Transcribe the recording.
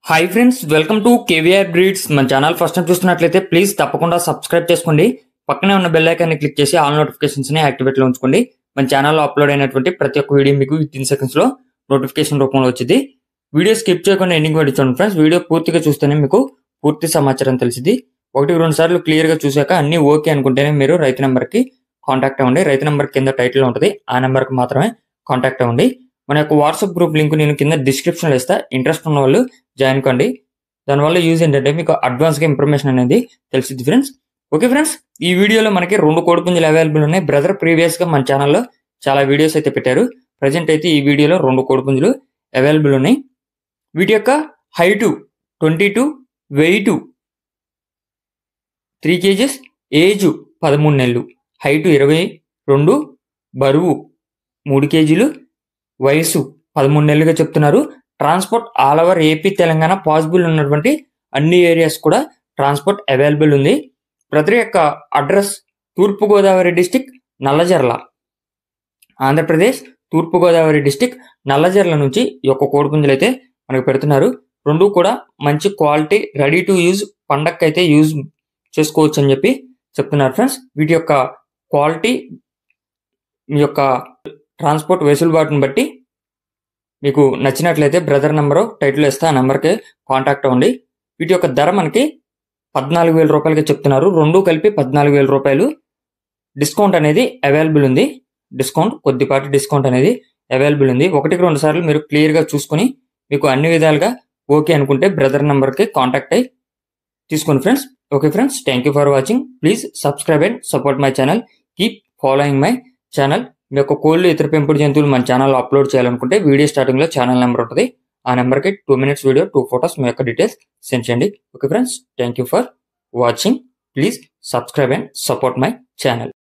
Hi friends, welcome to KVR breeds. మన channel first time చూస్తున్నట్లయితే please తప్పకుండా సబ్స్క్రైబ్ చేసుకోండి. పక్కనే ఉన్న బెల్ ఐకాన్ని క్లిక్ చేసి ఆల్ నోటిఫికేషన్స్ని యాక్టివేట్లో ఉంచుకోండి. మన ఛానల్లో అప్లోడ్ అయినటువంటి ప్రతి ఒక్క వీడియో మీకు 15 సెకండ్స్లో నోటిఫికేషన్ రూపంలో వచ్చింది. వీడియో స్కిప్ చేయకుండా ఎండింగ్ వరకు చూడండి ఫ్రెండ్స్. వీడియో పూర్తిగా చూస్తేనే మీకు పూర్తి సమాచారం తెలిసింది. 1-2 సార్లు క్లియర్గా చూశాక అన్ని ఓకే అనుకుంటేనే మీరు రైతు నెంబర్కి కాంటాక్ట్ అవ్వండి. రైతు నెంబర్ కింద టైటిల్ ఉంటుంది, ఆ నెంబర్కి మాత్రమే కాంటాక్ట్ అవ్వండి. మన యొక్క వాట్సాప్ గ్రూప్ లింక్ నేను కింద డిస్క్రిప్షన్లో ఇస్తా. ఇంట్రెస్ట్ ఉన్న వాళ్ళు జాయిన్ కండి. దానివల్ల యూజ్ ఏంటంటే మీకు అడ్వాన్స్గా ఇన్ఫర్మేషన్ అనేది తెలిసింది ఫ్రెండ్స్. ఓకే ఫ్రెండ్స్, ఈ వీడియోలో మనకి 2 కోడిపుంజులు అవైలబుల్ ఉన్నాయి. బ్రదర్ ప్రీవియస్గా మన ఛానల్లో చాలా వీడియోస్ అయితే పెట్టారు. ప్రజెంట్ అయితే ఈ వీడియోలో 2 కోడిపుంజులు అవైలబుల్ ఉన్నాయి. వీటి యొక్క హైటు 22, వెయిట్ 3 kgs, ఏజ్ 13 నెలలు, హైటు 22, బరువు 3 kgలు, వయసు 13 నెలలుగా చెప్తున్నారు. Transport all over AP, Telangana possible ఉన్నటువంటి అన్ని ఏరియాస్ కూడా ట్రాన్స్పోర్ట్ అవైలబుల్ ఉంది. బ్రదర్ యొక్క అడ్రస్ తూర్పుగోదావరి డిస్టిక్ నల్లజర్ల, ఆంధ్రప్రదేశ్. తూర్పుగోదావరి డిస్టిక్ నల్లజర్ల నుంచి ఈ యొక్క కోడిపుంజులు అయితే మనకు పెడుతున్నారు. 2 కూడా మంచి క్వాలిటీ, రెడీ టు యూజ్, పండక్కైతే యూజ్ చేసుకోవచ్చు అని చెప్పి చెప్తున్నారు ఫ్రెండ్స్. వీటి యొక్క క్వాలిటీ, మీ యొక్క ట్రాన్స్పోర్ట్ వెసులుబాటును బట్టి మీకు నచ్చినట్లయితే బ్రదర్ నెంబరు టైటిల్ ఇస్తే ఆ నెంబర్కి కాంటాక్ట్ అవ్వండి. వీటి యొక్క ధర మనకి 14,000 రూపాయలకి చెప్తున్నారు. 2 కలిపి 14,000 రూపాయలు. డిస్కౌంట్ అనేది అవైలబుల్ ఉంది. కొద్దిపాటి డిస్కౌంట్ అనేది అవైలబుల్ ఉంది. 1-2 సార్లు మీరు క్లియర్గా చూసుకొని మీకు అన్ని విధాలుగా ఓకే అనుకుంటే బ్రదర్ నెంబర్కి కాంటాక్ట్ అయ్యి తీసుకోండి friends. Okay friends, thank you for watching. Please subscribe and support my channel. Keep following my channel. మీ యొక్క కోళ్ళు, ఇతర పెంపుడు జంతువులు మన ఛానల్లో అప్లోడ్ చేయాలనుకుంటే వీడియో స్టార్టింగ్లో ఛానల్ నెంబర్ ఉంటుంది. ఆ నెంబర్కి 2 minutes వీడియో, 2 photos మీ యొక్క డీటెయిల్స్ సెండ్ చేయండి. Okay friends, thank you for watching. Please subscribe and support my channel.